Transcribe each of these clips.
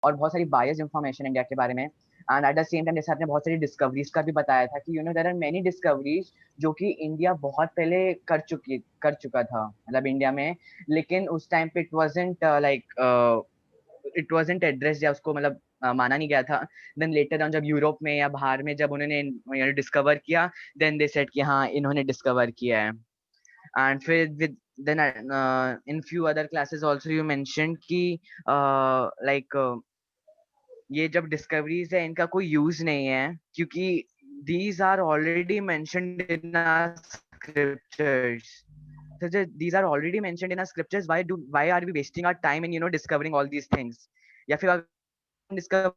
और बहुत सारी बायस इंफॉर्मेशन इंडिया के बारे में। And eight the same time जैसे आपने बहुत सारी डिस्कवरीज का भी बताया था कि देयर आर मेनी डिस्कवरीज जो कि इंडिया बहुत पहले कर चुका था मतलब इंडिया में, लेकिन उस टाइम पे इट वाजंट एड्रेस या उसको मतलब माना नहीं गया था। देन लेटर ऑन जब यूरोप में या बाहर में जब उन्होंने डिस्कवर किया, देन दे सेड कि हाँ इन्होंने डिस्कवर किया है। एंड फिर with then in few other classes also you mentioned कि लाइक ये जब डिस्कवरीज है इनका कोई यूज नहीं है क्योंकि these are already mentioned in our scriptures. So these are already mentioned in our scriptures. Why are we wasting our time in discovering all these things? या फिर अगर डिस्कवर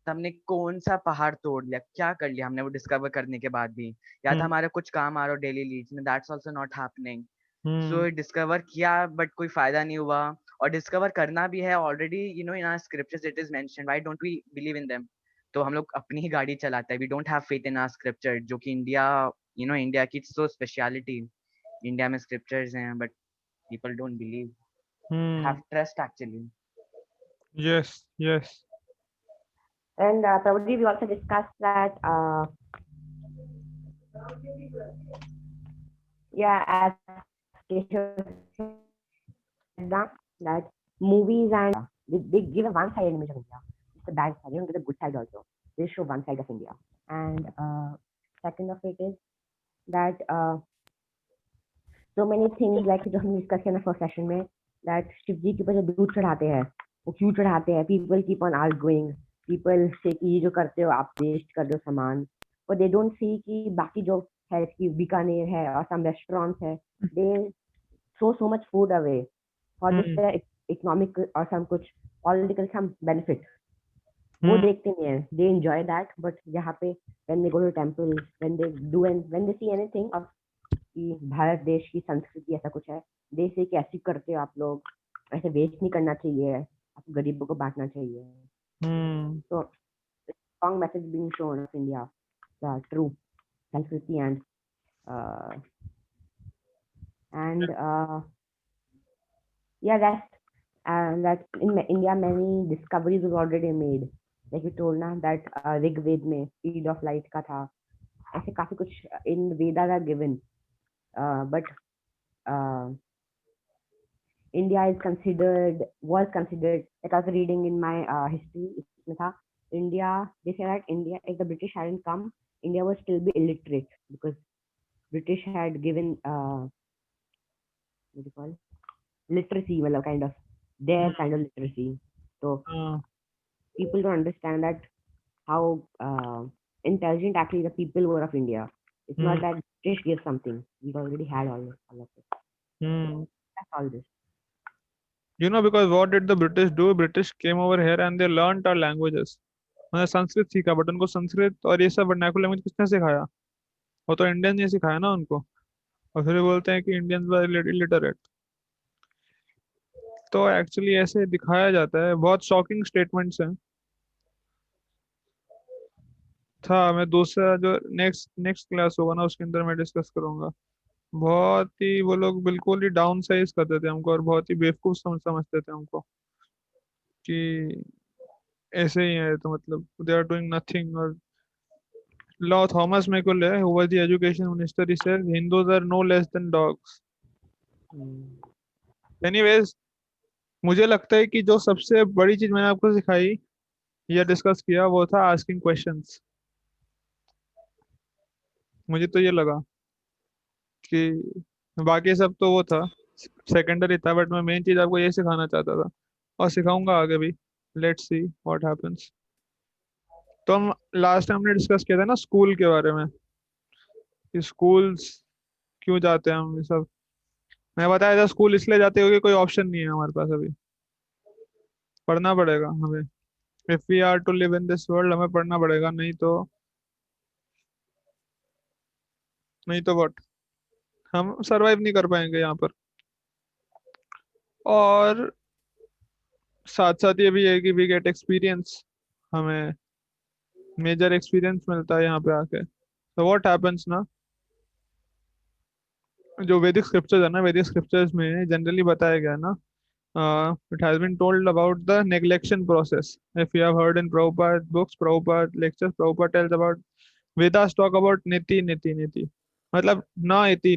हमने कौन सा पहाड़ तोड़ लिया, क्या कर लिया हमने वो डिस्कवर करने के बाद भी, या तो हम्म हमारा कुछ काम आ रहा हो डेली लीड्स में, that's also not happening. Hmm so discover किया बट कोई फायदा नहीं हुआ। और डिस्कवर करना भी है already in our scriptures it is mentioned, why don't we believe in them? तो हम लोग अपनी ही गाड़ी चलाते हैं, we don't have faith in our scripture, जो कि इंडिया की सो स्पेशलिटी। इंडिया में स्क्रिप्चर्स हैं but people don't believe, hmm. Have trust actually. Yes yes. And probably we also discussed that, yeah, as Keshav said, that movies and they give a one-sided image of India. It's the bad side. They don't give the good side also. They show one side of India. And second of it is that so many things like जो हमने discuss किया ना first session में, that Shiv जी के ऊपर जो दूध चढ़ाते हैं वो क्यों चढ़ाते हैं? People keep on arguing. People say कि ये जो करते हो आप waste कर रहे हो सामान, but they don't see कि बाकी जो है कि बीकानेर है और some restaurants है, they throw so much food away for just hmm their economic or some कुछ political some benefit. वो हम्म देखते नहीं है, they enjoy that, but यहाँ पे when they go to temples, when they see anything of कि भारत देश की संस्कृति ऐसा कुछ है, देश से कैसे करते हो आप लोग, ऐसे वेस्ट नहीं करना चाहिए, आप गरीबों को बांटना चाहिए। हम्म। तो strong message being shown of India, the true संस्कृति uh, and yeah, that in India many discoveries were already made, like you told ना that ऋग्वेद में speed of light का था, ऐसे काफी कुछ in Vedas are given, but uh, India was considered, like I was reading in my history, इसमें था India, they say that India, if the British hadn't come, India would still be illiterate because British had given, what do you call, literacy, मतलब kind of, their kind of literacy. So हाँ people don't understand that how intelligent actually the people were of India. It's not hmm that British gave something. We already had all of it. Hmm. That's all this. Because what did the British do? British came over here and they learned our languages. मैंने संस्कृत सीखा, but उनको संस्कृत और ये सब vernacular language किसने सिखाया? वो तो इंडियन ने सिखाया ना उनको। और फिर बोलते हैं कि इंडियंस वर इलिटरेट। तो एक्चुअली ऐसे दिखाया जाता है, बहुत शॉकिंग स्टेटमेंट्स हैं। था मैं दूसरा जो नेक्स्ट नेक्स्ट क्लास होगा ना उसके अंदर मैं डिस्कस करूंगा। बहुत ही वो लोग बिल्कुल ही डाउन साइज करते थे हमको और बहुत ही बेवकूफ समझते थे हमको कि ऐसे ही है, तो मतलब दे आर डूइंग नथिंग। और Lord Thomas Macaulay who was the education minister, he said Hindus are no less than dogs. Hmm. Anyways, मुझे लगता है कि जो सबसे बड़ी चीज मैंने आपको सिखाई या डिस्कस किया वो था आस्किंग क्वेश्चंस। मुझे तो ये लगा कि बाकी सब तो वो था, सेकेंडरी था, बट मैं मेन चीज आपको ये सिखाना चाहता था और सिखाऊंगा आगे भी। Let's see what happens. तो हम लास्ट टाइम हमने डिस्कस किया था ना स्कूल के बारे में, कि स्कूल्स क्यों जाते हैं हम ये सब। मैं बताया था स्कूल इसलिए जाते हो कि कोई ऑप्शन नहीं है हमारे पास अभी, पढ़ना पड़ेगा हमें। If we are to live in this world हमें पढ़ना पड़ेगा, नहीं तो व्हाट, हम सरवाइव नहीं कर पाएंगे यहाँ पर। और साथ साथ ये भी है कि वी गेट एक्सपीरियंस, हमें मेजर एक्सपीरियंस मिलता है यहाँ पे आके। तो व्हाट हैपेंस ना, जो वैदिक स्क्रिप्चर्स है ना, वैदिक स्क्रिप्चर्स में जनरली बताया गया है ना It has been told about the neglection process. If you have heard in Prabhupada books, Prabhupada lectures, Prabhupada tells about Vedas talk about niti niti niti, मतलब ना इति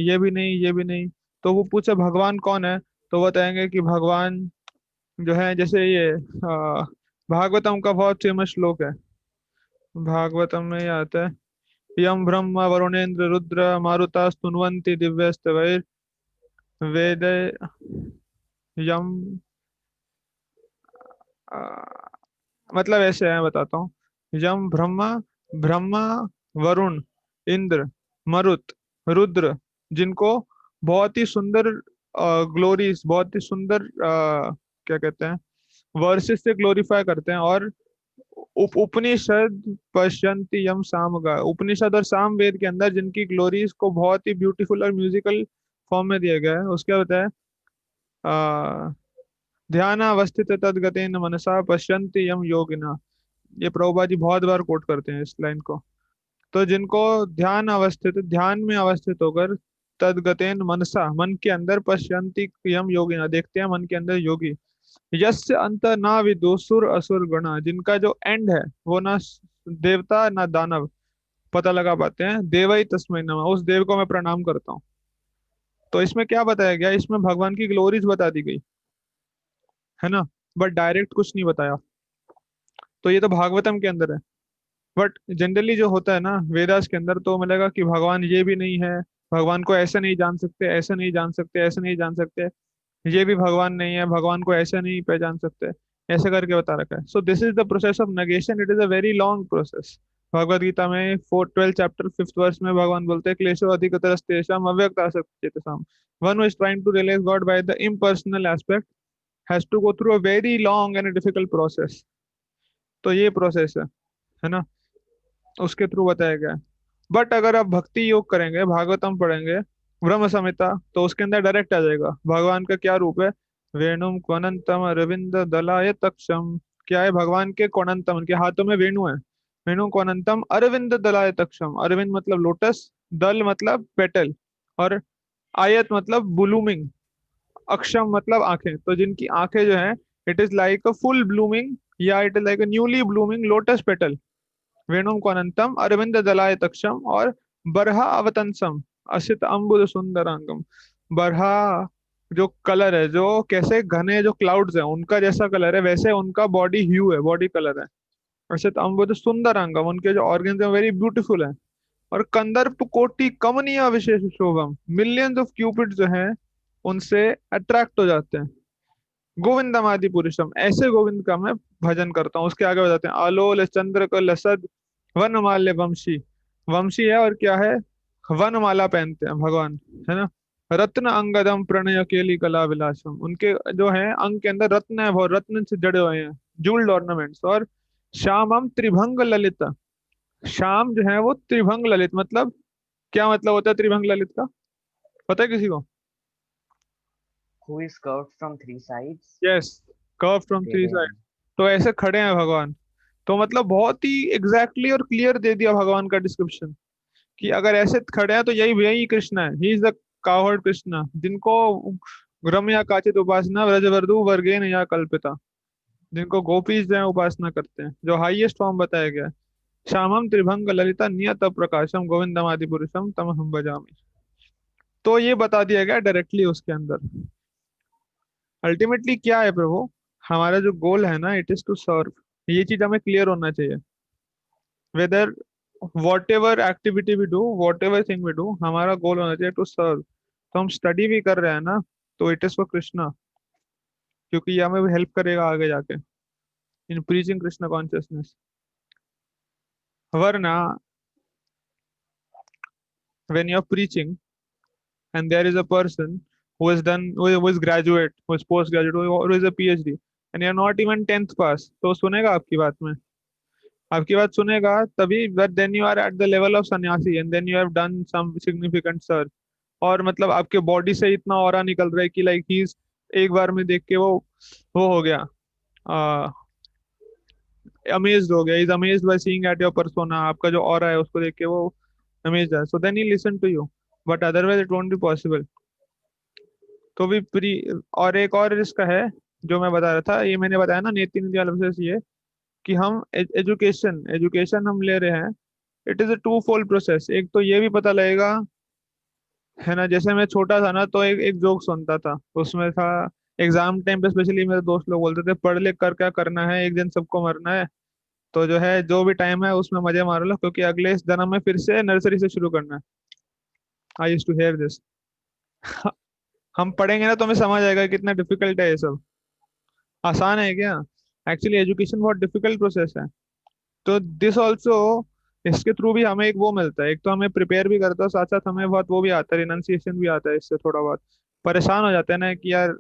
ये भी नहीं ये भी नहीं। तो वो पूछे भगवान कौन है, तो वो बताएंगे कि भगवान जो है, जैसे ये भागवतम का बहुत फेमस श्लोक है। भागवतम में ये आता है, यम ब्रह्मा वरुणेन्द्र रुद्र मारुता स्तुन्वन्ति दिव्यस्तवैर वेद यम, आ, मतलब ऐसे है, बताता हूँ। यम ब्रह्मा, ब्रह्मा, वरुण, इंद्र, मरुत, रुद्र, जिनको बहुत ही सुंदर ग्लोरीज, बहुत ही सुंदर क्या कहते हैं, वर्सेस से ग्लोरीफाई करते हैं। और उपनिषद पश्यन्ति यम सामगा, उपनिषद और साम वेद के अंदर जिनकी ग्लोरीज को बहुत ही ब्यूटीफुल और म्यूजिकल फॉर्म में दिया गया है, उसके बताया ध्यानावस्थित तद्गतेन मनसा पश्यन्ति यम योगिना। ये प्रभुपाद जी बहुत बार कोट करते हैं इस लाइन को। तो जिनको ध्यान अवस्थित, ध्यान में अवस्थित होकर तद्गतेन मनसा, मन के अंदर पश्यन्ति यम योगिना, देखते हैं मन के अंदर योगी। यस्य अंत ना विदु सुर असुर गणा, जिनका जो एंड है वो ना देवता ना दानव पता लगा पाते हैं। देवई तस्मै नमः, उस देव को मैं प्रणाम करता हूँ। तो इसमें क्या बताया गया, इसमें भगवान की ग्लोरीज बता दी गई है ना, बट डायरेक्ट कुछ नहीं बताया। तो ये तो भागवतम के अंदर है, बट जनरली जो होता है ना वेदास के अंदर, तो मिलेगा कि भगवान ये भी नहीं है, भगवान को ऐसे नहीं जान सकते, ऐसे नहीं जान सकते, ऐसे नहीं जान सकते, ये भी भगवान नहीं है, भगवान को ऐसे नहीं पहचान सकते, ऐसे करके बता रखा है। So this is the process of negation, it is a very long process. Bhagavad Gita में 12 चैप्टर 5th वर्स में भगवान बोलते हैं क्लेशो अधिकतरस्तेषाम् अव्यक्तासक्तचेतसाम्, one who is trying to realise God by the impersonal aspect has to go through a very long and difficult process. तो ये प्रोसेस है ना, उसके थ्रू बताया गया है। बट अगर आप भक्ति योग करेंगे, भागवतम पढ़ेंगे, ब्रह्म संहिता, तो उसके अंदर डायरेक्ट आ जाएगा भगवान का क्या रूप है। वेणुम क्वनंतम अरविंद दलाय तक्षम, क्या है भगवान के क्वनंतम, उनके हाथों में वेणु है। वेणु क्वनंतम अरविंद दलाय तक्षम, अरविंद मतलब लोटस, दल मतलब पेटल, और आयत मतलब ब्लूमिंग, अक्षम मतलब आंखें। तो जिनकी आंखें जो है, it is like a full blooming, या it is like a newly blooming lotus petal. वेणुम अनंतम अरविंद दलाय तक्षम, और बरहा अवतंसम असित अम्बुद सुंदरांगम। बरहा जो कलर है, जो कैसे घने जो क्लाउड्स हैं उनका जैसा कलर है, वैसे उनका बॉडी ह्यू है, बॉडी कलर है। असित अम्बुद सुंदरांगम, उनके जो ऑर्गन्स हैं वेरी ब्यूटीफुल है। और कंदर्प कोटि कमनीय विशेष शोभम, मिलियंस ऑफ क्यूपिड जो हैं उनसे अट्रैक्ट हो जाते हैं। गोविंदम आदि पुरुषम, ऐसे गोविंद का मैं भजन करता हूँ। उसके आगे बताते हैं आलोल चंद्र क लसद वनमाल्य वंशी, वंशी है और क्या है, वनमाला पहनते हैं भगवान, है ना। रत्न अंगदम प्रणय केली कला विलासम, उनके जो है अंग के अंदर रत्न है, वो रत्न से जड़े हुए हैं, जूल्ड ऑर्नामेंट्स। और श्यामम त्रिभंग ललित, श्याम जो है वो त्रिभंग ललित, मतलब क्या मतलब होता है त्रिभंग ललित का, पता है किसी को? Who is curved from 3 sides? Yes, curve from three तेरे साइड। तो ऐसे खड़े हैं भगवान। तो मतलब बहुत ही एग्जैक्टली और क्लियर दे दिया भगवान का डिस्क्रिप्शन, कि अगर ऐसे खड़े हैं तो यही यही कृष्ण है, he is the coward Krishna, जिनको रम्या काचित उपासना व्रजवर्धु वर्गेन या कल्पिता, जिनको गोपीज जो है उपासना करते हैं, जो हाईएस्ट फॉर्म बताया गया है। श्यामम त्रिभंग ललिता नियत प्रकाशम गोविंदम आदि पुरुषम तम हम भजामि। तो ये बता दिया गया डायरेक्टली उसके अंदर। अल्टीमेटली क्या है प्रभु, हमारा जो गोल है ना, इट इज टू सर्व। ये चीज हमें क्लियर होना चाहिए। Whether whatever activity we do, whatever thing we do, हमारा गोल होना चाहिए टू सर्व। तो हम स्टडी भी कर रहे हैं ना, तो इट इज फॉर कृष्णा, क्योंकि ये हमें हेल्प करेगा आगे जाके इन प्रीचिंग कृष्ण कॉन्शियसनेस। वरना when you're preaching and there is a person who has done, who is graduate, who is postgraduate, who is a PhD, and you're not even 10th pass, तो सुनेगा आपकी बात में, आपकी बात सुनेगा तभी, but then you are at the level of sannyasi and then you have done some significant search, और मतलब आपके बॉडी से इतना ऑरा निकल रहा है कि लाइक ही एक बार में देख के वो हो गया, अमेज्ड हो गया, is amazed by seeing at your persona, आपका जो ऑरा है उसको देख के वो अमेज्ड है, so then he listen to you, but otherwise it won't be possible. तो भी प्री, और एक और इसका है जो मैं बता रहा था, ये मैंने बताया ना नीति नीति वाला प्रोसेस, ये कि हम एजुकेशन एजुकेशन हम ले रहे हैं, it is a two fold process. एक तो ये भी पता लगेगा, है ना, जैसे मैं छोटा था ना तो एक एक जोक सुनता था, उसमें था एग्जाम टाइम पे स्पेशली मेरे दोस्त लोग बोलते थे पढ़ लिख कर क्या करना है, एक दिन सबको मरना है, तो जो है जो भी टाइम है उसमें मजे मार लो क्योंकि अगले इस जन्म में फिर से नर्सरी से शुरू करना है। आई यूज टू हेयर दिस। हम पढ़ेंगे ना तो हमें समझ आएगा कितना डिफिकल्ट है ये सब, आसान है क्या? एक्चुअली एजुकेशन बहुत डिफिकल्ट प्रोसेस है। तो दिस ऑल्सो, इसके थ्रू भी हमें एक वो मिलता है, एक तो हमें प्रिपेयर भी करता है, साथ साथ हमें बहुत वो भी आता है, रिनंसिएशन भी आता है, इससे थोड़ा बहुत परेशान हो जाते हैं ना कि यार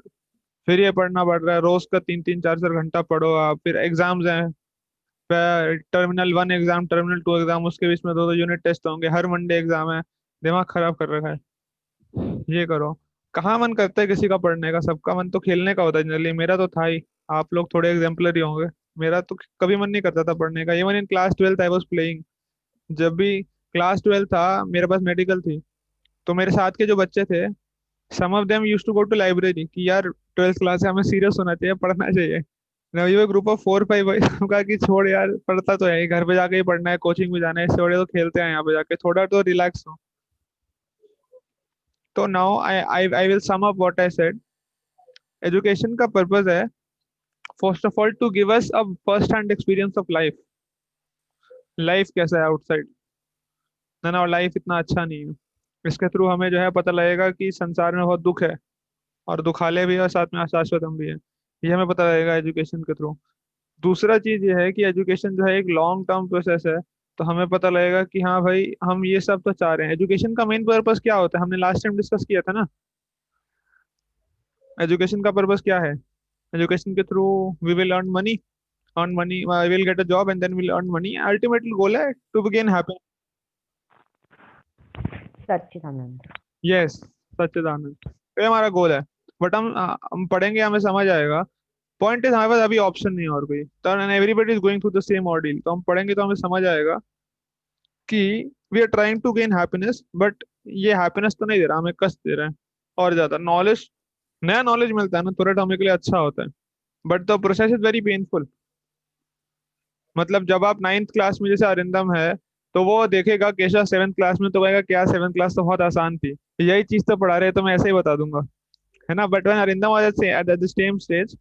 फिर ये पढ़ना पड़ रहा है, रोज का 3 3 4 4 घंटा पढ़ो आप, फिर एग्जाम्स हैं, टर्मिनल 1 एग्जाम, टर्मिनल 2 एग्जाम, उसके बीच में 2 2 यूनिट टेस्ट होंगे, हर मंडे एग्जाम है, दिमाग खराब कर रखा है। ये करो, कहाँ मन करता है किसी का पढ़ने का, सबका मन तो खेलने का होता है जनरली, मेरा तो था ही। आप लोग थोड़े एग्जाम्पलरी होंगे, मेरा तो कभी मन नहीं करता था पढ़ने का। Even in class 12th I was playing. जब भी क्लास 12 था, मेरे पास मेडिकल थी, तो मेरे साथ के जो बच्चे थे, some of them use to go to library कि यार 12th क्लास है, हमें सीरियस होना चाहिए, पढ़ना चाहिए। ना ये ग्रुप ऑफ 4 5 भाई कहा कि छोड़ यार, पढ़ता तो है ही, घर पे जाके ही पढ़ना है, कोचिंग भी जाना है, इससे बड़े तो खेलते हैं यहाँ पे जाके, थोड़ा तो रिलैक्स हो। तो now I will sum up what I said. Education का पर्पज है first of all to give us a first hand experience of life. Life कैसा है आउटसाइड, ना ना, लाइफ इतना अच्छा नहीं है। इसके थ्रू हमें जो है पता लगेगा कि संसार में बहुत दुख है, और दुखालय भी है और साथ में आशाश्वतम भी है, ये हमें पता लगेगा एजुकेशन के थ्रू। दूसरा चीज ये है कि एजुकेशन जो है एक लॉन्ग टर्म प्रोसेस है, तो हमें पता लगेगा कि हाँ भाई हम ये सब तो चाह रहे हैं। एजुकेशन का मेन पर्पस क्या होता है, हमने लास्ट टाइम डिस्कस किया था ना, एजुकेशन का पर्पस क्या है? एजुकेशन के through we will earn money, we will get a job and then will earn money, ultimately goal है टू गेन हैप्पीनेस। सच्चिदानंद। यस, सच्चिदानंद, ये हमारा गोल है। बट हम पढ़ेंगे, हमें समझ आएगा। पॉइंट इज हमारे पास अभी ऑप्शन नहीं है और कोई, तो everybody is going through the same order, तो हम पढ़ेंगे तो हमें समझ आएगा कि we are trying to gain happiness, but ये हैप्पीनेस तो नहीं दे रहा, हमें कष्ट दे रहा है। और ज्यादा नॉलेज, नया नॉलेज मिलता है ना तुरंत, हमें के लिए अच्छा होता है, but the process is very painful. मतलब जब आप 9th क्लास में, जैसे अरिंदम है, तो वो देखेगा केशव 7th क्लास में, तो कहेगा क्या 7th क्लास तो बहुत आसान थी, यही चीज तो पढ़ा रहे, तो मैं ऐसे ही बता दूंगा, है ना। But when Arindam was at the same stage,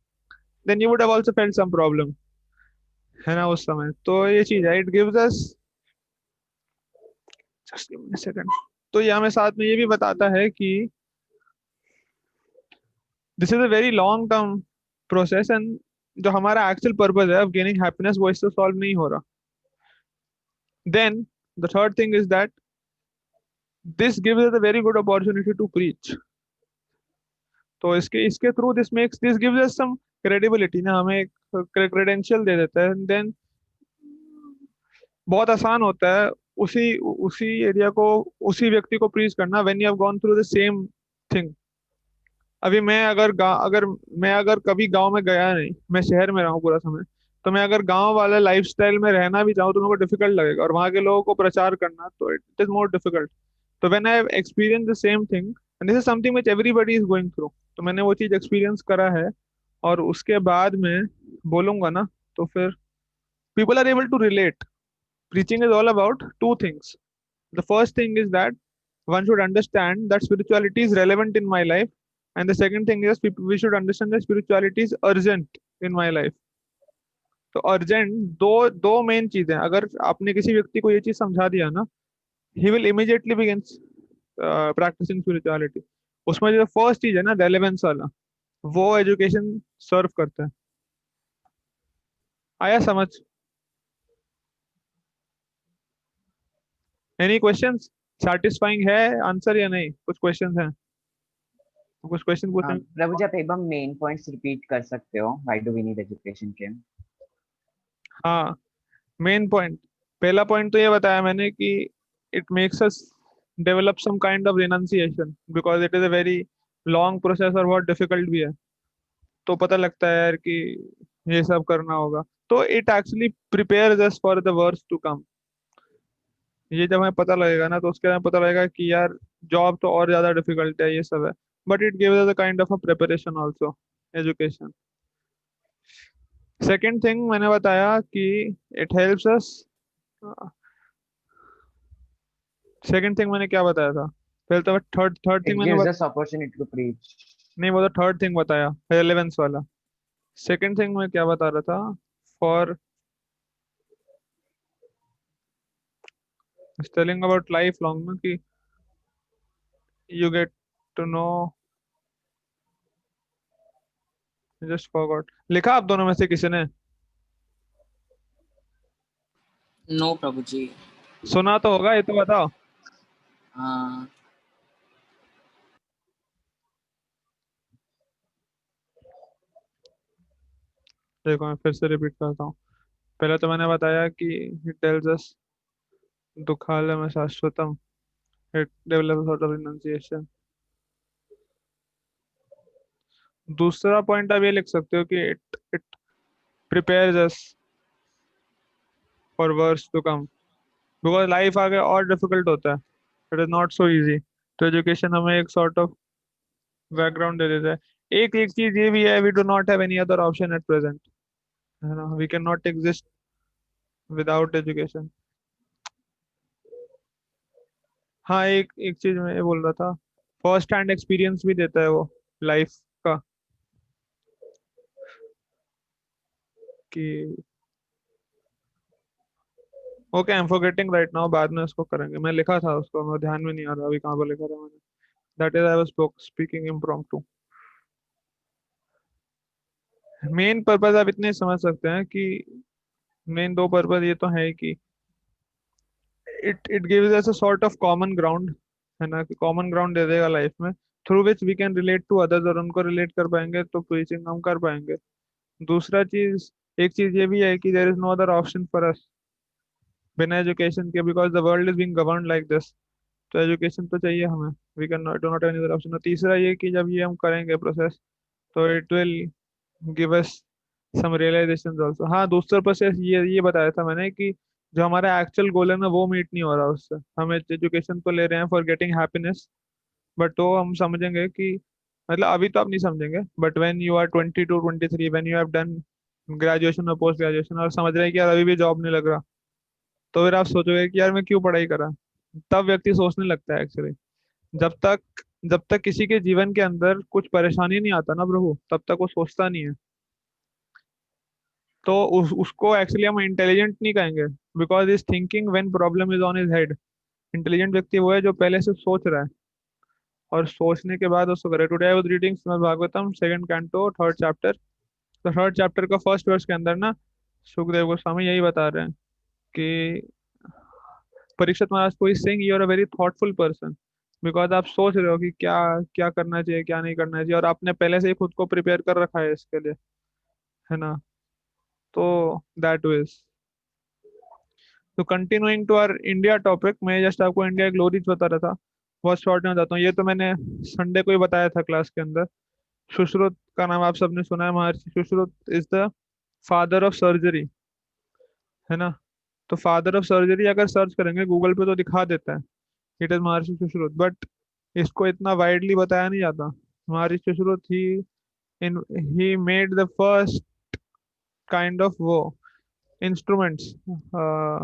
then you would have also felt some problem, है ना, उस समय। तो ये चीज है, it gives us, just give me second. तो ये हमें साथ में ये भी बताता है कि this is a very long term process, and जो हमारा एक्चुअल पर्पज है ऑफ गेनिंग हैप्पीनेस, वो इससे सॉल्व नहीं हो रहा। Then the third thing is that this gives us a very good opportunity to preach. तो इसके इसके through this gives us some credibility ना, हमें एक क्रेडेंशियल दे देता है। देन बहुत आसान होता है उसी उसी एरिया को, उसी व्यक्ति को प्रीच करना when you have gone through the same thing. अभी अगर मैं अगर कभी गांव में गया नहीं, मैं शहर में रहा हूँ पूरा समय, तो मैं अगर गांव वाले लाइफस्टाइल में रहना भी चाहूँ तो मेरे को डिफिकल्ट लगेगा, और वहाँ के लोगों को प्रचार करना, तो इट इज मोर डिफिकल्ट। तो when I experience the same thing, and this is something which everybody is going through, तो मैंने वो चीज एक्सपीरियंस करा है, और उसके बाद में बोलूंगा ना, तो फिर people are able to relate. Preaching is all about two things. The first thing is that one should understand that spirituality is relevant in my life, and the second thing is we should understand that spirituality is urgent in my life. तो urgent, दो दो main चीजें, अगर आपने किसी व्यक्ति को ये चीज समझा दिया ना, he will immediately begin practising spirituality. उसमें जो फर्स्ट चीज है ना, रेलेवेंस वाला, वो एजुकेशन सर्व करता है। आया समझ? Any questions? सेटिस्फाइंग है आंसर या नहीं? कुछ क्वेश्चंस हैं? कुछ क्वेश्चन पूछे? प्रभु जी आप एक बार मेन पॉइंट्स रिपीट कर सकते हो, why do we need education के? हाँ, मेन पॉइंट, पहला पॉइंट तो ये बताया मैंने कि it makes us develop some kind of renunciation, because it is a very long process और बहुत डिफिकल्ट भी है। तो पता लगता है यार कि ये सब करना होगा, तो it actually prepares us for the worse to come. ये जब हमें पता लगेगा ना, तो उसके बाद पता लगेगा कि यार जॉब तो और ज्यादा डिफिकल्ट है, ये सब है। but it gives us a kind of a preparation also, education. Second thing मैंने बताया कि it helps us. Second thing मैंने क्या बताया था? पहले तो थर्ड थिंग It मैंने gives us opportunity to preach. नहीं, वो तो थर्ड थिंग बताया, रेलेवेंस वाला. सेकंड थिंग मैं क्या बता रहा था? For telling about life long में कि you get to know. Just forgot. लिखा आप दोनों में से किसी ने? नो प्रभु जी. सुना तो होगा, ये तो बताओ. हाँ. देखो मैं फिर से रिपीट करता हूँ. पहले तो मैंने बताया कि it tells us दुखालय शाश्वतम, it develops sort of renunciation. दूसरा पॉइंट आप ये लिख सकते हो कि it prepares us for worse to come, because life आगे और डिफिकल्ट होता है. It is not so easy. तो एजुकेशन हमें एक सॉर्ट ऑफ बैकग्राउंड दे देता है. एक एक चीज ये भी है, we do not have any other option at present, है ना. We can not exist without education. हाँ, एक एक चीज मैं ये बोल रहा था, फर्स्ट हैंड एक्सपीरियंस भी देता है वो लाइफ का, कि okay I am forgetting right now, बाद में उसको करेंगे. मैं लिखा था उसको, मैं ध्यान में नहीं आ रहा अभी कहाँ पर लिखा था मैंने. That is I was speaking impromptu. Main purpose आप इतने समझ सकते हैं कि मेन दो पर्पस ये तो है कि it gives us a sort of common ground, है ना, कि कॉमन ग्राउंड दे देगा लाइफ में, through which we can relate to others, और उनको रिलेट कर पाएंगे तो प्रीचिंग हम कर पाएंगे. दूसरा चीज, एक चीज ये भी है कि there is no other option for us बिना एजुकेशन के, because the world is being governed like this. तो एजुकेशन तो चाहिए हमें. We can not do not any other option. और तीसरा ये कि जब ये हम करेंगे प्रोसेस, तो it will give us some realisations also. हाँ, दूसरा प्रोसेस ये बताया था मैंने कि जो हमारा एक्चुअल गोल है ना, वो मीट नहीं हो रहा उससे. हम एजुकेशन तो ले रहे हैं फॉर गेटिंग हैप्पीनेस, बट वो हम समझेंगे कि, मतलब अभी तो आप नहीं समझेंगे, but when you are 22 23, when you have done graduation और पोस्ट ग्रेजुएशन, और समझ रहे हैं कि यार अभी भी जॉब नहीं लग रहा, तो फिर आप सोचोगे कि यार मैं क्यों पढ़ाई करा. तब व्यक्ति सोचने लगता है एक्चुअली. जब तक जब तक किसी के जीवन के अंदर कुछ परेशानी नहीं आता ना प्रभु, तब तक वो सोचता नहीं है. तो उसको एक्चुअली हम इंटेलिजेंट नहीं कहेंगे, because is thinking when problem is on his head. Intelligent व्यक्ति वो है जो पहले से सोच रहा है, और सोचने के बाद उसको करे. Today I was reading Shrimad Bhagavatam second canto third chapter. तो थर्ड चैप्टर का फर्स्ट वर्स के अंदर ना, सुखदेव गोस्वामी यही बता रहे हैं कि परीक्षित महाराज को is saying you are a very thoughtful person, because आप सोच रहे हो कि क्या क्या करना चाहिए, क्या नहीं करना चाहिए, और आपने पहले से ही खुद को प्रिपेयर कर रखा है इसके लिए, है ना. तो दैट इज. तो continuing to our India topic, मैं जस्ट आपको इंडिया ग्लोरीज बता रहा था. बहुत शॉर्ट में बताता हूँ. ये तो मैंने संडे को ही बताया था क्लास के अंदर. सुश्रुत का नाम आप सबने सुना है. Maharshi Sushruta is the father of surgery, है ना. तो फादर ऑफ सर्जरी अगर सर्च करेंगे गूगल पे तो दिखा देता है, it is Maharshi Sushruta. But इसको इतना वाइडली बताया नहीं जाता. महर्षि सुश्रुत इन he made the first kind of वो इंस्ट्रूमेंट्स,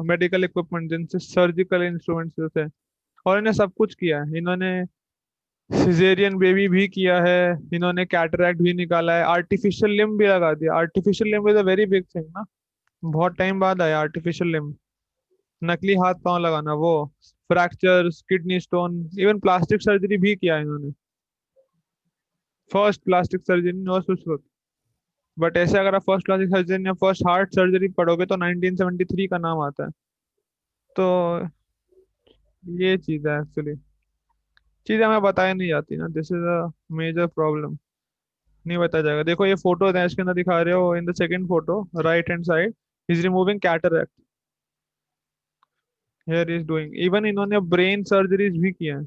मेडिकल इक्विपमेंट, जिनसे सर्जिकल इंस्ट्रूमेंट्स थे. और इन्हें सब कुछ किया है. इन्होंने सिजेरियन बेबी भी किया है, इन्होंने कैटरैक्ट भी निकाला है, आर्टिफिशियल लिम्ब भी लगा दिया. Artificial limb is a very big thing ना. बहुत टाइम बाद आया आर्टिफिशियल लिम्ब. नकली हाथ पांव लगाना, वो fractures, kidney stone, even plastic surgery भी किया इन्होंने. First plastic surgery was Sushruta. But ऐसे अगर आप फर्स्ट प्लास्टिक सर्जरी या फर्स्ट हार्ट सर्जरी पढ़ोगे तो 1973 का नाम आता है. तो ये चीज है एक्चुअली. चीजें हमें बताई नहीं जाती ना, this is a major problem. नहीं बताया जाएगा. देखो ये फोटो है, इसके अंदर दिखा रहे हो in the second photo right hand side, is removing cataract. Here is doing. Even इन्होंने ब्रेन सर्जरीज भी किया है.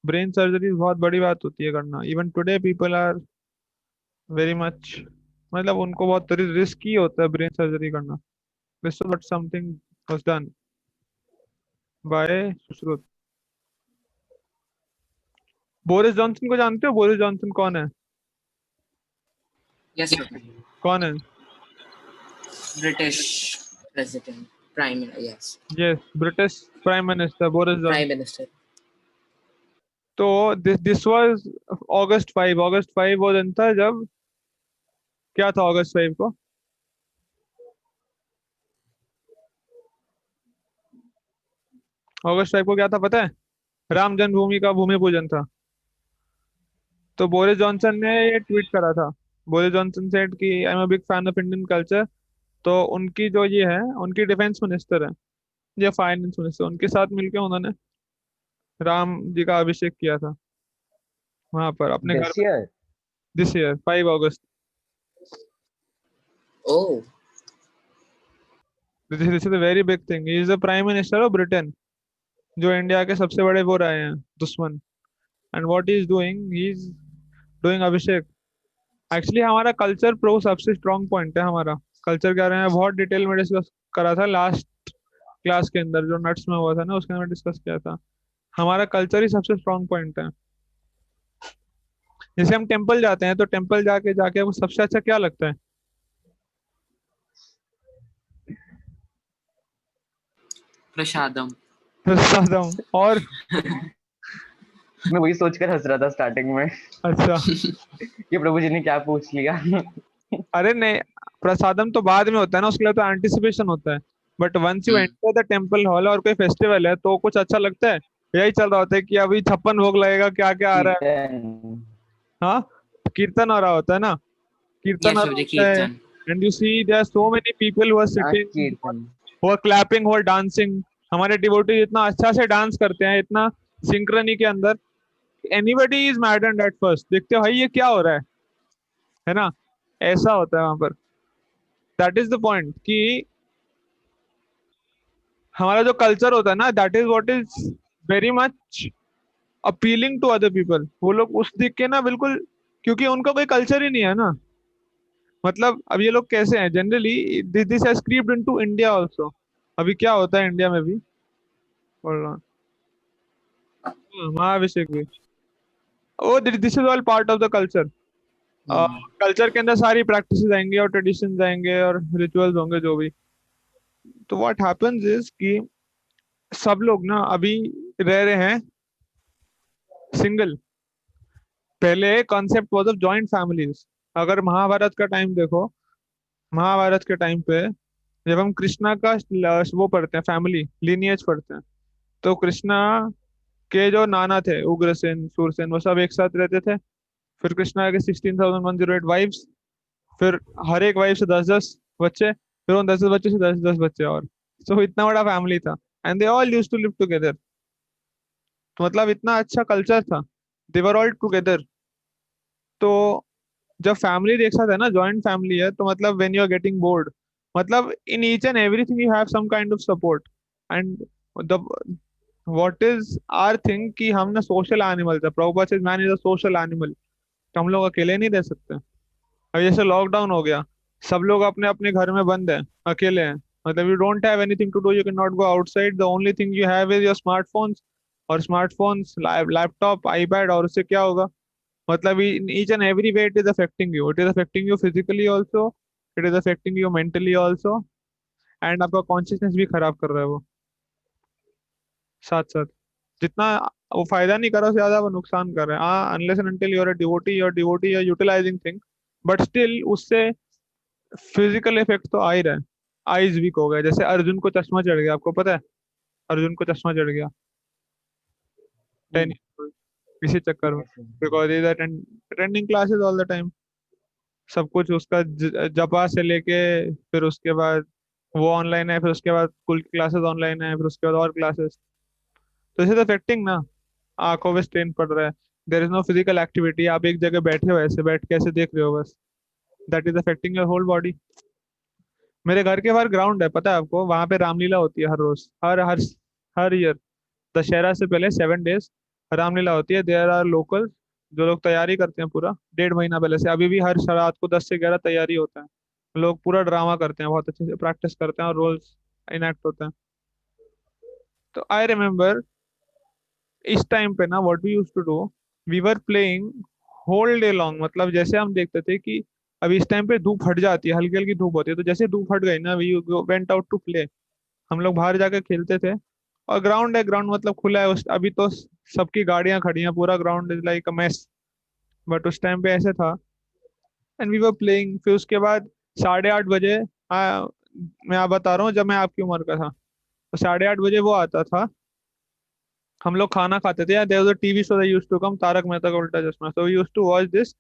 ब्रेन सर्जरीज बहुत बड़ी बात होती है करना. Even today people are very much, मतलब उनको बहुत रिस्की होता है ब्रेन सर्जरी करना. This is what something was done by Sushruta. Boris Johnson को जानते हो? बोरिस जॉनसन कौन है? Yes, Prabhuji. कौन है? British president, prime minister. Yes, yes, British prime minister Boris Johnson. prime minister. तो दिस वाज August 5 वो दिन था जब, क्या था August 5 को? August 5 को क्या था पता है? राम जन्मभूमि का भूमि पूजन था। तो बोरिस जॉनसन ने ये ट्वीट करा था। बोरिस जॉनसन सेड कि I am a big fan of Indian culture. तो उनकी जो ये है, उनकी डिफेंस मिनिस्टर है या फाइनेंस मिनिस्टर, उनके साथ मिलके उन्होंने राम जी का अभिषेक किया था वहां पर अपने घर This में। year? This year 5 August. Oh, this is a very big thing. He is the prime minister of Britain, जो इंडिया के सबसे बड़े वो रहे हैं दुश्मन। And what he is doing Abhishek. Actually हमारा कल्चर प्रो सबसे स्ट्रॉन्ग पॉइंट है। हमारा कल्चर क्या रहे हैं बहुत डिटेल में डिस्कस करा था लास्ट क्लास के अंदर, जो नट्स में हुआ था ना उसके अंदर डिस्कस किया था। हमारा कल्चर ही सबसे स्ट्रॉन्ग पॉइंट है। जैसे हम टेम्पल जाते हैं तो टेम्पल जाके जाके वो सबसे अच्छा क्या लगता है? Prashadam. प्रसादम। और मैं वही सोचकर हंस रहा था स्टार्टिंग में अच्छा, कि प्रभु जी ने क्या पूछ लिया। अरे नहीं, प्रसादम तो बाद में होता है ना, उसके लिए तो एंटिसिपेशन होता है। But once you Hmm. Enter the temple hall और कोई फेस्टिवल है तो कुछ अच्छा लगता है। यही चल रहा होता है कि अभी 56 भोग लगेगा, क्या क्या आ रहा है। कीर्तन। हाँ, कीर्तन हो रहा होता है ना, कीर्तन Yes, हो रहा Prabhuji, होता है। Kirtan. And you see there are so many people who are sitting, kirtan. Who are clapping, who are dancing. हमारे डिवोटी इतना अच्छा से डांस करते हैं, इतना सिंक्रनी के अंदर। एनीबडी इज मैडन्ड एट फर्स्ट, देखते हो भाई ये क्या हो रहा है ना। ऐसा होता है वहां पर। दैट इज द पॉइंट कि हमारा जो कल्चर होता है ना, that is what is very much appealing to other people. वो लोग उस दिख के ना बिल्कुल, क्योंकि उनका कोई कल्चर ही नहीं है ना। मतलब अब ये लोग कैसे हैं generally, this has creeped into India also. अभी क्या होता है इंडिया में भी, बोल रहा हूँ, महाअभिषेक भी, oh this is all part of the culture. Hmm. Culture के अंदर सारी प्रैक्टिसेस आएंगे और ट्रेडिशंस आएंगे और रिचुअल्स होंगे जो भी। तो व्हाट हैपेंस इज कि सब लोग ना अभी रह रहे हैं सिंगल। पहले concept was of joint families. अगर महाभारत का टाइम देखो, महाभारत के टाइम पे जब हम कृष्णा का वो पढ़ते हैं, फैमिली लीनियज पढ़ते हैं, तो कृष्णा के जो नाना थे उग्रसेन सूरसेन, वो सब एक साथ रहते थे। फिर कृष्णा के 16,108 वाइफ्स, फिर हर एक वाइफ से 10-10 बच्चे, फिर उन 10 बच्चे से 10-10 बच्चे और। सो इतना बड़ा फैमिली था and they all used to live together. मतलब इतना अच्छा कल्चर था, दे वर ऑल टुगेदर। तो जब फैमिली एक साथ है ना, जॉइंट फैमिली है, तो मतलब when you are getting bored, मतलब in each and everything you have some kind of support. And the what is our thing कि हम ना सोशल एनिमल्स है। Prabhupada says man is a social animal. तो हम लोग अकेले नहीं रह सकते। अब जैसे लॉकडाउन हो गया, सब लोग अपने अपने घर में बंद हैं, अकेले हैं। मतलब you don't have anything to do, you can not go outside, the only thing you have is your smartphones. और स्मार्टफोन्स, लैपटॉप, आईपैड, और उससे क्या होगा? मतलब in each and every way it is affecting you. It is affecting you physically also, it is affecting you mentally also, and आपका consciousness भी खराब कर रहा है वो साथ साथ। जितना वो फायदा नहीं कर रहा उससे ज्यादा वो नुकसान कर रहा है। हाँ, unless and until you are utilising thing, but still उससे फिजिकल इफेक्ट तो आ ही रहा है। आईज वीक हो गए, जैसे अर्जुन को चश्मा चढ़ गया, आपको पता है? अर्जुन को चश्मा चढ़ गया 10 इसी चक्कर में, because is attending classes all the time. सब कुछ उसका जपा से लेके, फिर उसके बाद वो ऑनलाइन है, फिर उसके बाद स्कूल की क्लासेस ऑनलाइन है, फिर उसके बाद और क्लासेस। तो इसे अफेक्टिंग ना, आंखों पे स्ट्रेन पड़ रहा है। There is no physical activity, आप एक जगह बैठे हो, ऐसे बैठ के ऐसे देख रहे हो बस। That is affecting your whole body. मेरे घर के बाहर ग्राउंड है, पता है आपको? वहां पे रामलीला होती है हर रोज, हर ईयर। दशहरा से पहले 7 डेज रामलीला होती है। देयर आर लोकल जो लोग तैयारी करते हैं पूरा 1.5 महीना पहले से। अभी भी हर रात को 10 से 11 तैयारी होता है। लोग पूरा ड्रामा करते हैं, बहुत अच्छे से प्रैक्टिस करते हैं और रोल्स इनएक्ट होते हैं। तो आई रिमेम्बर इस टाइम पे ना what we used to do, we were playing whole day long. मतलब जैसे हम देखते थे कि अभी इस टाइम पे धूप हट जाती है, हल्की हल्की धूप होती है, तो जैसे धूप हट गई ना, we went out to play. हम लोग बाहर जाकर खेलते थे। और ग्राउंड है, ग्राउंड मतलब खुला है। उस अभी तो सबकी गाड़ियां खड़ी हैं, पूरा ground is like a mess, but उस टाइम पे ऐसे था। And we were playing. फिर उसके बाद 8:30 बजे, आ, मैं आप बता रहा हूँ जब मैं आपकी उम्र का था, तो 8:30 बजे वो आता था। हम लोग खाना खाते थे। There was a TV show that used to come, Taarak Mehta Ka Ooltah Chashmah, so we used to watch this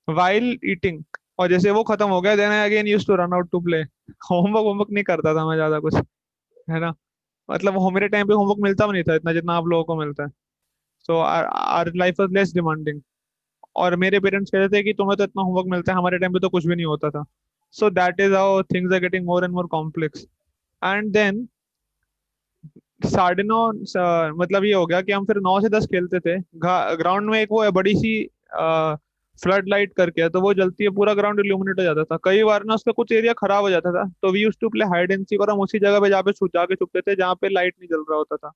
while eating. और जैसे वो खत्म हो गया, then I again used to run out to play. Homework homework नहीं करता था मैं ज्यादा कुछ, है ना। मतलब वो मेरे टाइम पे होमवर्क मिलता भी नहीं था इतना जितना आप लोगों को मिलता है। So our life was less demanding. और मेरे पेरेंट्स कहते थे कि तुम्हें तो इतना होमवर्क मिलता है, हमारे टाइम पे तो कुछ भी नहीं होता था। So that is how things are getting more and more complex. And then 9:30, मतलब ये हो गया कि हम फिर 9 से 10 खेलते थे। ग्राउंड में एक वो है बड़ी सी फ्लड लाइट करके है, तो वो जलती है, पूरा ग्राउंड इल्यूमिनेट हो जाता था। कई बार ना उसका कुछ एरिया खराब हो जाता था, तो we used to play hide and seek, और हम उसी जगह पे जहाँ पे जाके छुपते थे जहाँ पे लाइट नहीं जल रहा होता था।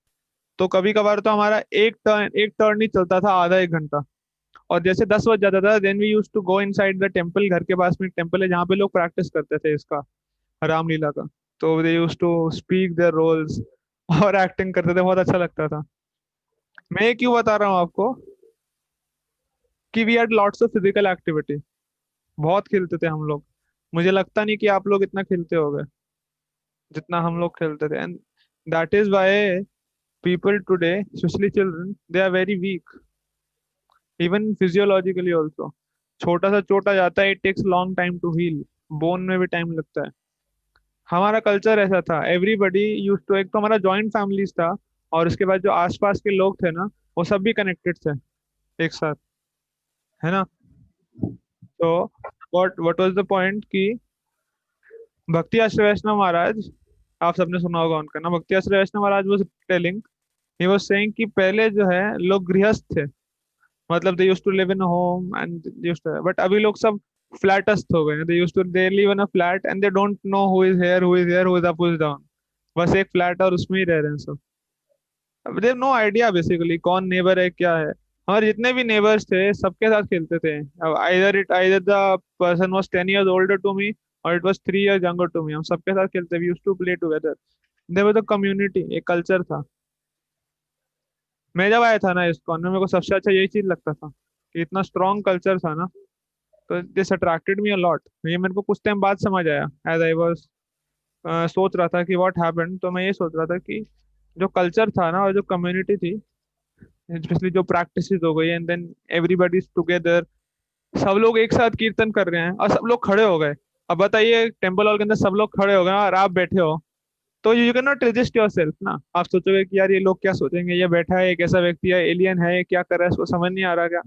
तो कभी कभार तो हमारा एक टर्न नहीं चलता था, आधा एक घंटा। और जैसे 10 बज जाता था, then we use to go inside the temple. घर के पास में एक टेम्पल है जहाँ पे लोग प्रैक्टिस करते थे इसका, रामलीला का। तो they use to speak their roles और एक्टिंग करते थे, बहुत अच्छा लगता था। मैं ये क्यों बता रहा हूँ आपको कि we had lots of physical activity. बहुत खेलते थे हम लोग। मुझे लगता नहीं कि आप लोग इतना खेलते होगे जितना हम लोग खेलते थे। And that is why people today, specially children, they are very weak, even physiologically also. छोटा सा चोट आ जाता है, it takes long time to heal. Bone में भी टाइम लगता है। हमारा कल्चर ऐसा था, एवरीबडी यूज टू, एक तो हमारा जॉइंट फैमिलीज था, और उसके बाद जो आसपास के लोग थे ना, वो सब भी कनेक्टेड थे एक साथ, है ना। तो व्हाट वाज द पॉइंट कि भक्ति आश्रय वैष्णव महाराज, आप सबने सुना होगा उनका ना, Bhakti Ashraya Vaishnava Maharaj was telling, he was saying कि पहले जो है लोग गृहस्थ थे। मतलब they used to live in home and used to, but अभी लोग सब फ्लैटस्ट हो गए हैं। They live in a flat and they don't know who is here, who is here, who is up, who is down. बस एक flat है और उसमें ही रह रहे हैं सब। अब दे नो आइडिया बेसिकली कौन नेबर है क्या है। हमारे जितने भी नेबर्स थे सबके साथ खेलते थे। अब either the person was 10 years older to me और it was 3 years younger to me, हम सबके साथ खेलते, we used to play together. There was a community, एक कल्चर था। मैं जब आया था ना इस कॉर्नर में, मेरे को सबसे अच्छा यही चीज लगता था कि इतना स्ट्रॉन्ग कल्चर था ना। तो this attracted me a lot. ये मेरे को कुछ टाइम बाद समझ आया, एज आई वाज सोच रहा था कि व्हाट हैपेंड। तो मैं ये सोच रहा था कि जो कल्चर था ना और जो कम्युनिटी थी, स्पेशली जो प्रैक्टिस हो गई, and then everybody is together, सब लोग एक साथ कीर्तन कर रहे हैं और सब लोग खड़े हो गए। अब बताइए, टेम्पल हॉल के अंदर सब लोग खड़े हो गए और आप बैठे हो, तो you can not resist your self ना। आप सोचोगे कि यार ये लोग क्या सोचेंगे, ये बैठा है, एक ऐसा व्यक्ति है, एलियन है, ये क्या कर रहा है, इसको समझ नहीं आ रहा क्या,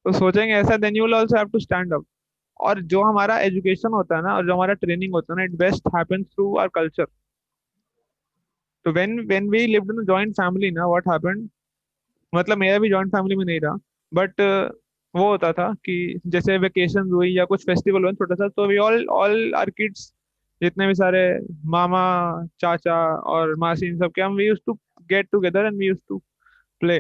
तो सोचेंगे ऐसा। Then you will also have to stand up. और जो हमारा एजुकेशन होता है ना, और जो हमारा ट्रेनिंग होता है ना, it best happens through our culture. तो when we lived in joint family ना, व्हाट हैपेंड, मतलब मेरा भी जॉइंट फैमिली में नहीं रहा, बट वो होता था कि जैसे वेकेशन हुई या कुछ फेस्टिवल हुआ छोटा सा, तो वी ऑल आर किड्स, जितने भी सारे मामा, चाचा और मासी, इन सब के हम we use to get together and we use to play.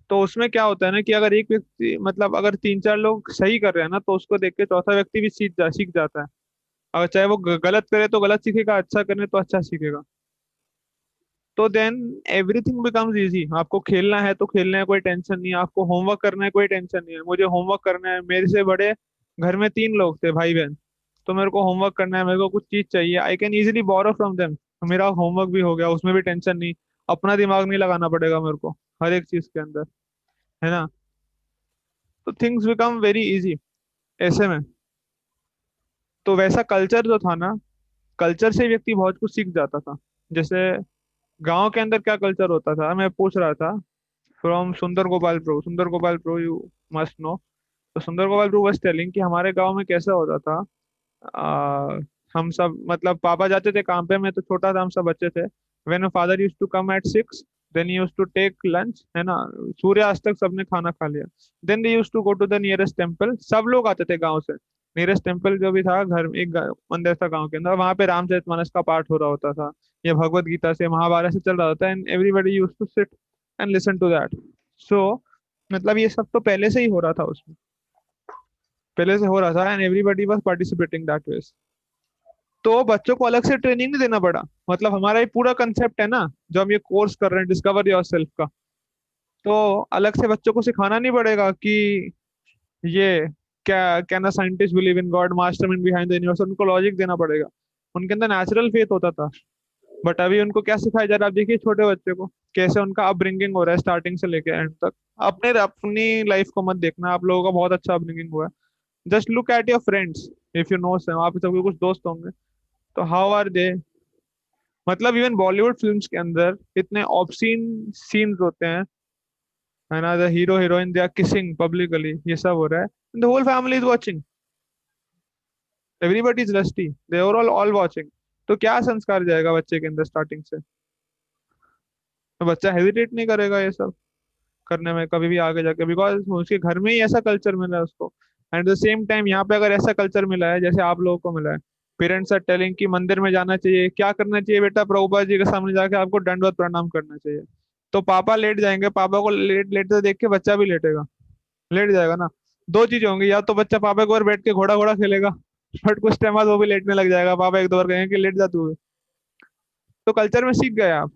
तो उसमें क्या होता है ना कि अगर एक व्यक्ति, मतलब अगर 3-4 लोग सही कर रहे हैं ना, तो उसको देख के चौथा व्यक्ति भी सीख जाता है। अगर चाहे वो गलत करे तो गलत सीखेगा, अच्छा करे तो अच्छा सीखेगा। तो देन एवरीथिंग बिकम्स इजी। आपको खेलना है तो खेलना है, कोई टेंशन नहीं है। आपको होमवर्क करना है, कोई टेंशन नहीं है। मुझे होमवर्क करना है, मेरे से बड़े घर में 3 लोग थे, भाई बहन, तो मेरे को होमवर्क करना है, मेरे को कुछ चीज चाहिए, I can easily borrow from them. मेरा होमवर्क भी हो गया, उसमें भी टेंशन नहीं। अपना दिमाग नहीं लगाना पड़ेगा मेरे को हर एक चीज के अंदर, है ना। तो थिंग्स बिकम वेरी इजी ऐसे में। तो वैसा कल्चर जो था ना, कल्चर से व्यक्ति बहुत कुछ सीख जाता था। जैसे गांव के अंदर क्या कल्चर होता था, मैं पूछ रहा था फ्रॉम सुंदर Gopal pro, you must know. तो सुंदर गोपाल प्रो was टेलिंग कि हमारे गांव में कैसा होता था। आ, हम सब, मतलब पापा जाते थे काम पे, मैं तो छोटा था, हम सब बच्चे थे। When father use to come at 6, then use to take lunch, है ना। सूर्यास्त तक सबने खाना खा लिया। Then they use to go to the nearest temple. सब लोग आते थे गाँव से। नियरेस्ट टेम्पल जो भी था, घर में एक मंदिर था गाँव के अंदर, वहां पे रामचरितमानस का पाठ हो रहा होता था, या भगवत गीता से, महाभारत से चल रहा होता है, and everybody use to sit and listen to that. So मतलब ये सब तो पहले से ही हो रहा था उसमें, पहले से हो रहा था and everybody was participating that way. तो बच्चों को अलग से ट्रेनिंग नहीं देना पड़ा। मतलब हमारा ये पूरा कंसेप्ट है ना, जो हम ये कोर्स कर रहे हैं डिस्कवर योरसेल्फ का, तो अलग से बच्चों को सिखाना नहीं पड़ेगा कि ये क्या, can a scientist believe in God, mastermind behind the universe. उनको लॉजिक देना पड़ेगा। उनके अंदर नेचुरल फेथ होता था, बट अभी उनको क्या सिखाया जा रहा है? आप देखिए छोटे बच्चे को कैसे उनका अपब्रिंगिंग हो रहा है स्टार्टिंग से लेके एंड तक। अपने अपनी लाइफ को मत देखना, आप लोगों का बहुत अच्छा अपब्रिंगिंग हुआ है। Just look at your friends, if you know same, आप सबके कुछ दोस्त होंगे, तो हाउ आर दे? मतलब इवन बॉलीवुड फिल्म्स के अंदर इतने ऑब्सीन सीन्स होते हैं, है ना, the hero heroine they are kissing publicly, ये सब हो रहा है, the whole family is watching, everybody is lusty, they are all watching. तो क्या संस्कार जाएगा बच्चे के अंदर स्टार्टिंग से? तो बच्चा हेजिटेट नहीं करेगा ये सब करने में कभी भी आगे जाके, बिकॉज उसके घर में ही ऐसा कल्चर मिला है उसको। एट द सेम टाइम यहाँ पे अगर ऐसा कल्चर मिला है जैसे आप लोगों को मिला है, पेरेंट्स आर टेलिंग कि मंदिर में जाना चाहिए, क्या करना चाहिए बेटा, प्रभुपाद जी के सामने जाके आपको दंडवत प्रणाम करना चाहिए। तो पापा लेट जाएंगे, पापा को लेटते देख के बच्चा भी लेटेगा, लेट जाएगा ना। दो चीजें होंगी, या तो बच्चा पापा के ऊपर बैठ के घोड़ा घोड़ा खेलेगा, बट कुछ टाइम बाद वो भी लेटने लग जाएगा, पापा एक दो बार कहेंगे कि लेट जा तू भी। तो कल्चर में सीख गए आप।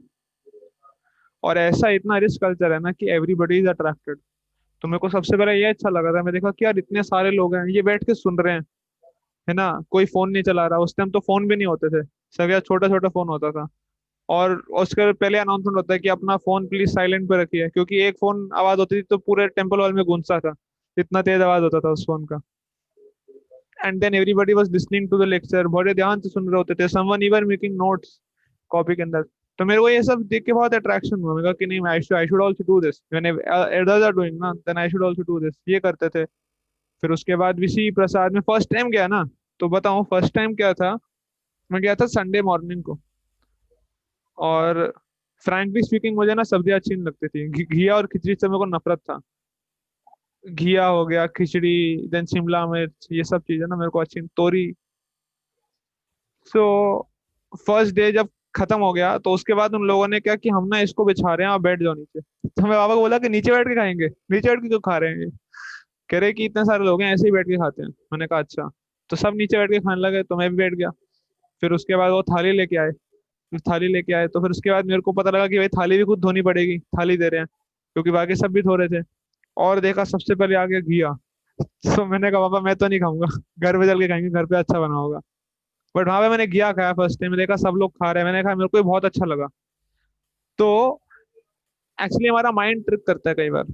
और ऐसा इतना रिच कल्चर है ना कि एवरीबडी इज अट्रैक्टेड। तो मेरे को सबसे पहले ये अच्छा लगा था, मैं देखा कि यार इतने सारे लोग हैं ये बैठ के सुन रहे हैं, है ना, कोई फोन नहीं चला रहा। उस टाइम तो फोन भी नहीं होते थे, सब यार छोटा छोटा फोन होता था। और उसके पहले अनाउंसमेंट होता है कि अपना फोन प्लीज साइलेंट पे रखिए, क्योंकि एक फोन आवाज होती थी तो पूरे टेम्पल हॉल में गूंजता था, इतना तेज आवाज होता था उस फोन का। And then everybody was listening to the lecture, बड़े ध्यान से सुन रहे होते थे, someone even making notes copy के अंदर। तो मेरे को ये सब देख के बहुत अट्रैक्शन हुआ, मेरे कहा कि नहीं, I should also do this, when others are doing ना, then I should also do this, ये करते थे। फिर उसके बाद विसी प्रसाद में फर्स्ट टाइम गया ना, तो बताऊं फर्स्ट टाइम क्या था। मैं गया था संडे मॉर्निंग को, और फ्रैंकली स्पीकिंग मुझे ना सब्जियां अच्छी नहीं लगती थी, घिया और खिचड़ी से मेरे को नफरत था। घिया हो गया, खिचड़ी, देन शिमला मिर्च, ये सब चीजें ना मेरे को अच्छी, तोरी। सो फर्स्ट डे जब खत्म हो गया तो उसके बाद उन लोगों ने क्या कि हम ना इसको बिछा रहे हैं, आप बैठ जाओ नीचे। तो मैं बाबा को बोला कि नीचे बैठ के खाएंगे, नीचे बैठ के क्यों खा रहे हैं ये? कह रहे कि इतने सारे लोग हैं ऐसे ही बैठ के खाते हैं। मैंने कहा अच्छा। तो सब नीचे बैठ के खाने लगे तो मैं भी बैठ गया। फिर उसके बाद वो थाली लेके आए, फिर थाली लेके आए तो फिर उसके बाद मेरे को पता लगा कि भाई थाली भी खुद धोनी पड़ेगी, थाली दे रहे हैं, क्योंकि बाकी सब भी धो रहे थे। और देखा सबसे पहले आ गया घिया। तो मैंने कहा पापा मैं तो नहीं खाऊंगा, घर पे चल के खाएंगे, घर पे अच्छा बना होगा। बट वहां पे मैंने घिया खाया फर्स्ट टाइम, देखा सब लोग खा रहे हैं, मैंने कहा मेरे को भी बहुत अच्छा लगा। तो एक्चुअली हमारा माइंड ट्रिक करता है कई बार।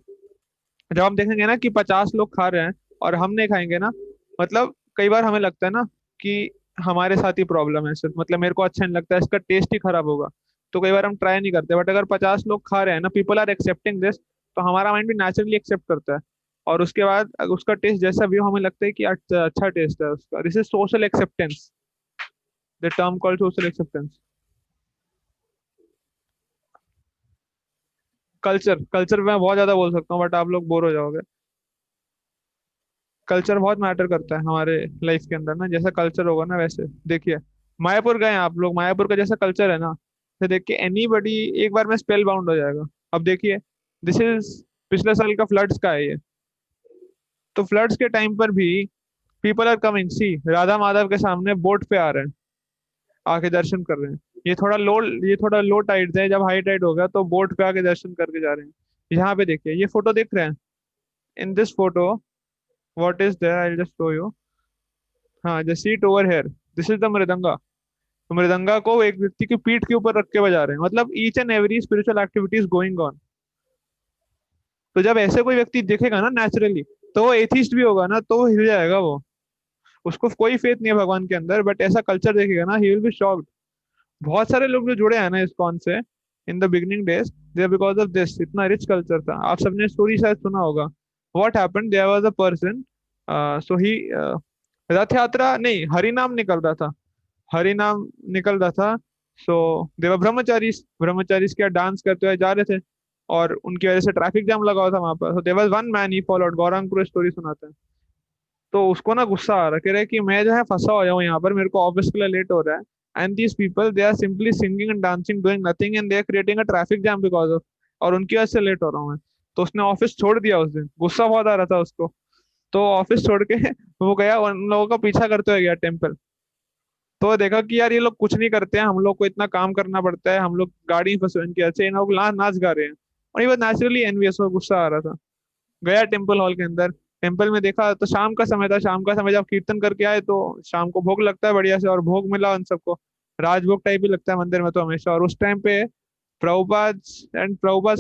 जब हम देखेंगे ना कि 50 लोग खा रहे हैं और हम नहीं खाएंगे ना, मतलब कई बार हमें लगता है ना कि हमारे साथ ही प्रॉब्लम है सिर्फ, मतलब मेरे को अच्छा नहीं लगता, इसका टेस्ट ही खराब होगा। तो कई बार हम ट्राई नहीं करते, बट अगर 50 लोग खा रहे हैं ना, पीपल आर एक्सेप्टिंग दिस, तो हमारा माइंड भी नेचुरली एक्सेप्ट करता है। और उसके बाद अगर उसका टेस्ट जैसा भी हो, हमें लगता है कि अच्छा अच्छा टेस्ट है उसका। This is social acceptance, the term called social acceptance. Culture, culture मैं बहुत ज्यादा बोल सकता हूँ बट आप लोग बोर हो जाओगे। कल्चर बहुत मैटर करता है हमारे लाइफ के अंदर ना, जैसा कल्चर होगा ना वैसे। देखिए मायापुर गए हैं आप लोग, मायापुर का जैसा कल्चर है ना, तो देख के एनीबडी एक बार में स्पेल बाउंड हो जाएगा। अब देखिए दिस इज पिछले साल का फ्लड्स का है ये। तो फ्लड्स के टाइम पर भी पीपल आर कमिंग, सी राधा माधव के सामने बोट पे आ रहे हैं, आके दर्शन कर रहे हैं। ये थोड़ा लो टाइड है, जब हाई टाइड होगा तो बोट पे आके दर्शन करके जा रहे हैं। यहाँ पे देखिए ये फोटो देख रहे हैं, in this photo what is there, I just show you. हाँ, just sit over here, this is the mridanga. तो मृदंगा को एक व्यक्ति की पीठ के ऊपर रख के बजा रहे हैं, मतलब each and every spiritual activity is going on. तो जब ऐसे कोई व्यक्ति दिखेगा ना नेचुरली, तो वो एथिस्ट भी होगा ना तो वो हिल जाएगा वो, उसको कोई फेथ नहीं है भगवान के अंदर, बट ऐसा कल्चर देखेगा ना ही विल बी शॉक्ड। बहुत सारे लोग जो जुड़े हैं ना इस्कॉन से in the beginning days, they because of this, इतना रिच कल्चर था। आप सबने स्टोरी शायद सुना होगा, what happened, there was a person, so he, Rath Yatra नहीं, हरि नाम निकल रहा था, हरि नाम निकल रहा था। सो देवर ब्रह्मचारीज, ब्रह्मचारीज क्या डांस करते हुए जा रहे थे, और उनकी वजह से ट्रैफिक जाम लगा हुआ था वहां पर। So there was one man he followed, Gaurang पूरी स्टोरी सुनाते हैं। तो उसको ना गुस्सा आ रहा, कह रहा है कि मैं जो है फंसा हो जाऊँ यहाँ पर, मेरे को ऑफिस के लिए लेट हो रहा है, and these people they are simply singing and dancing doing nothing and they are creating a traffic jam because of, और उनकी वजह से लेट हो रहा हूँ मैं। तो उसने ऑफिस छोड़ दिया उस दिन, गुस्सा बहुत आ रहा था उसको। तो ऑफिस छोड़ के वो गया, उन लोगों का पीछा करते हुए गया टेम्पल। तो देखा कि यार ये लोग कुछ नहीं करते हैं, हम लोग को इतना काम करना पड़ता है, हम लोग गाड़ी फंसे इनके अच्छे, इन लोग नाच गा रहे हैं। और ये बात नेचुरली एनवियस और गुस्सा आ रहा था। गया टेम्पल हॉल के अंदर, टेम्पल में देखा तो शाम का समय था। शाम का समय जब कीर्तन करके आए तो शाम को भोग लगता है बढ़िया से, और भोग मिला उन सबको, राजभोग टाइप ही लगता है मंदिर में तो हमेशा। और उस टाइम पे प्रभुपाद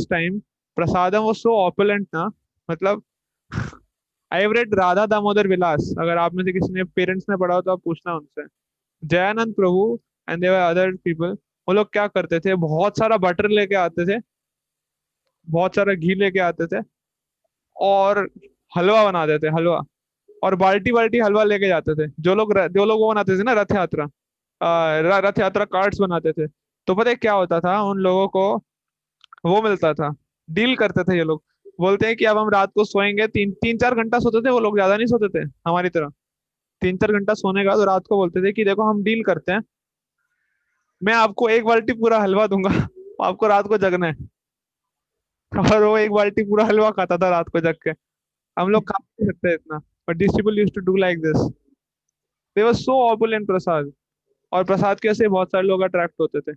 टाइम प्रसादम वो सो ऑपुलेंट ना, मतलब I have read Radha Damodar Vilas, अगर आप में से किसी ने पेरेंट्स ने पढ़ा हो तो आप पूछना उनसे। जयानंद प्रभु एंड देवर अदर पीपल, वो लोग क्या करते थे, बहुत सारा बटर लेके आते थे, बहुत सारा घी लेके आते थे, और हलवा बना देते, हलवा। और बाल्टी बाल्टी हलवा लेके जाते थे। जो लोग वो बनाते थे ना रथ यात्रा, रथ यात्रा कार्ड्स बनाते थे। तो पता है क्या होता था, उन लोगों को वो मिलता था, डील करते थे ये लोग। बोलते हैं कि अब हम रात को सोएंगे, तीन तीन 4 घंटा सोते थे वो लोग, ज्यादा नहीं सोते थे हमारी तरह। 3-4 घंटा सोने का, तो रात को बोलते थे कि देखो हम डील करते हैं, मैं आपको एक बाल्टी पूरा हलवा दूंगा, आपको रात को जगना है। और वो एक बाल्टी पूरा हलवा खाता था रात को जग के। हम लोग खा नहीं सकते इतना, but this people used to do like this. They were so opulent prasad, और प्रसाद के से बहुत सारे लोग अट्रैक्ट होते थे।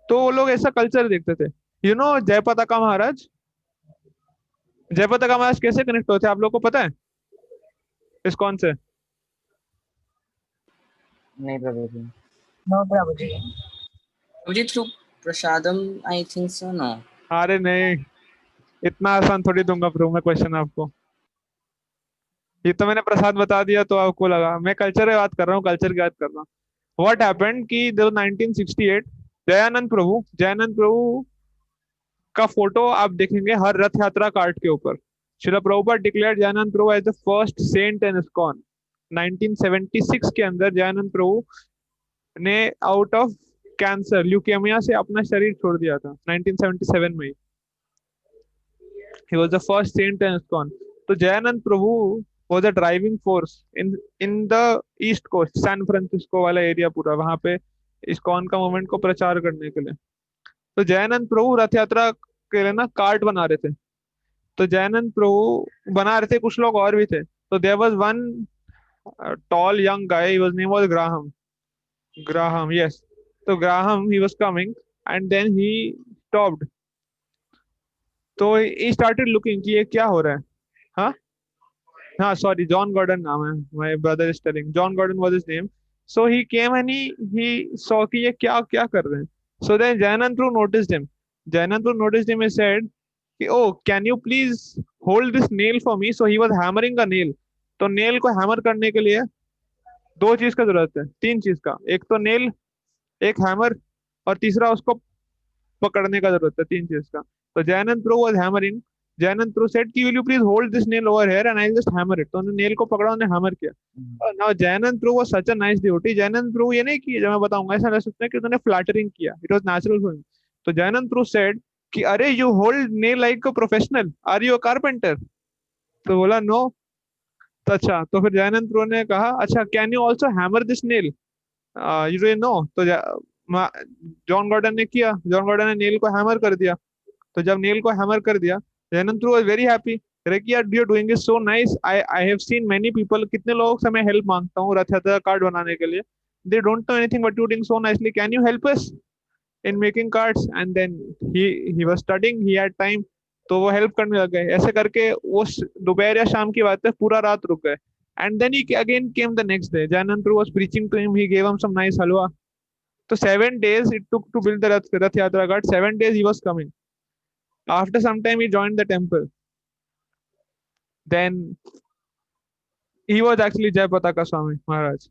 तो वो लोग ऐसा कल्चर देखते थे। जयपताका महाराज, जयपताका महाराज कैसे कनेक्ट होते हैं आप लोग को पता है इस्कॉन से? नहीं प्रभु जी। No, Prabhuji. Prabhuji, through Prasadam, I think so, no. अरे नहीं, इतना आसान थोड़ी दूंगा प्रभु मैं क्वेश्चन आपको। ये तो मैंने प्रसाद बता दिया तो आपको लगा मैं कल्चर की बात कर रहा हूँ, कल्चर की बात कर रहा हूँ। व्हाट हैपेंड कि जो 1968 जयानंद प्रभु का फोटो आप देखेंगे हर रथ यात्रा कार्ड के ऊपर। Srila Prabhupada declared Dayananda Prabhu as the first saint in ISKCON. 1976 के अंदर दयानंद प्रभु ने आउट ऑफ कैंसर ल्यूकेमिया से अपना शरीर छोड़ दिया था, 1977 में he was the first saint in ISKCON. तो Jayananda Prabhu was a driving force in the East Coast, San Francisco वाला एरिया पूरा, वहां पे इस्कॉन का मूवमेंट को प्रचार करने के लिए। तो जयानंद प्रभु रथ यात्रा के लिए ना कार्ड बना रहे थे। तो जयानंद प्रभु बना रहे थे, कुछ लोग और भी थे। तो there was one tall young guy, his name was Graham, yes. तो Graham he was coming and then he stopped. तो ही स्टार्टेड लुकिंग कि ये क्या हो रहा है। हाँ हाँ, सॉरी, जॉन गॉर्डन नाम है, my brother is telling, John Gordon was his name. So he came and he saw कि ये क्या क्या कर रहे हैं। So then Jayananda Prabhu noticed him, Jayananda Prabhu noticed him, he said कि oh can you please hold this nail for me. So he was hammering a nail. तो nail को हैमर करने के लिए दो चीज का जरूरत है, तीन चीज का, एक तो नेल, एक हैमर, और तीसरा उसको पकड़ने का जरूरत है, तीन चीज का। तो Jayananda Prabhu was hammering, Jayananda Prabhu said कि will you please hold this nail over here and I just hammer it. तो उन्होंने नेल को पकड़ा, उन्होंने हैमर किया। Now Jayananda Prabhu was such a nice devotee. Jayananda Prabhu ये नहीं कि जब मैं बताऊंगा ऐसा लग सकता है कि उन्होंने फ्लैटरिंग किया, it was natural for him. तो जयानंद प्रभु सेड कि अरे you hold nail like a professional, are you a carpenter? तो बोला नो। तो अच्छा, तो फिर जयानंद प्रभु ने कहा अच्छा can you also hammer this nail, you do know. तो जॉन गॉर्डन ने किया, जॉन गॉर्डन ने नेल को हैमर कर दिया। तो जब नेल को हैमर कर दिया, Jayananda Prabhu was very happy. कह कि यार you are doing it so nice, I have seen many people, कितने लोगों से मैं हेल्प मांगता हूँ रथ यात्रा कार्ड बनाने के लिए, they don't know anything but you doing so nicely, can you help us in making cards? And then he was studying, he had time. तो वो हेल्प करने लग गए। ऐसे करके वो दोपहर या शाम की बात है, पूरा रात रुक गए। And then he again came the next day, Jayananda Prabhu was preaching to him, he gave him some nice halwa. तो 7 days it took to build the Rath Yatra Ghat. 7 days he was coming. After some time, he joined the temple. Then he was actually Jayapataka Swami Maharaj.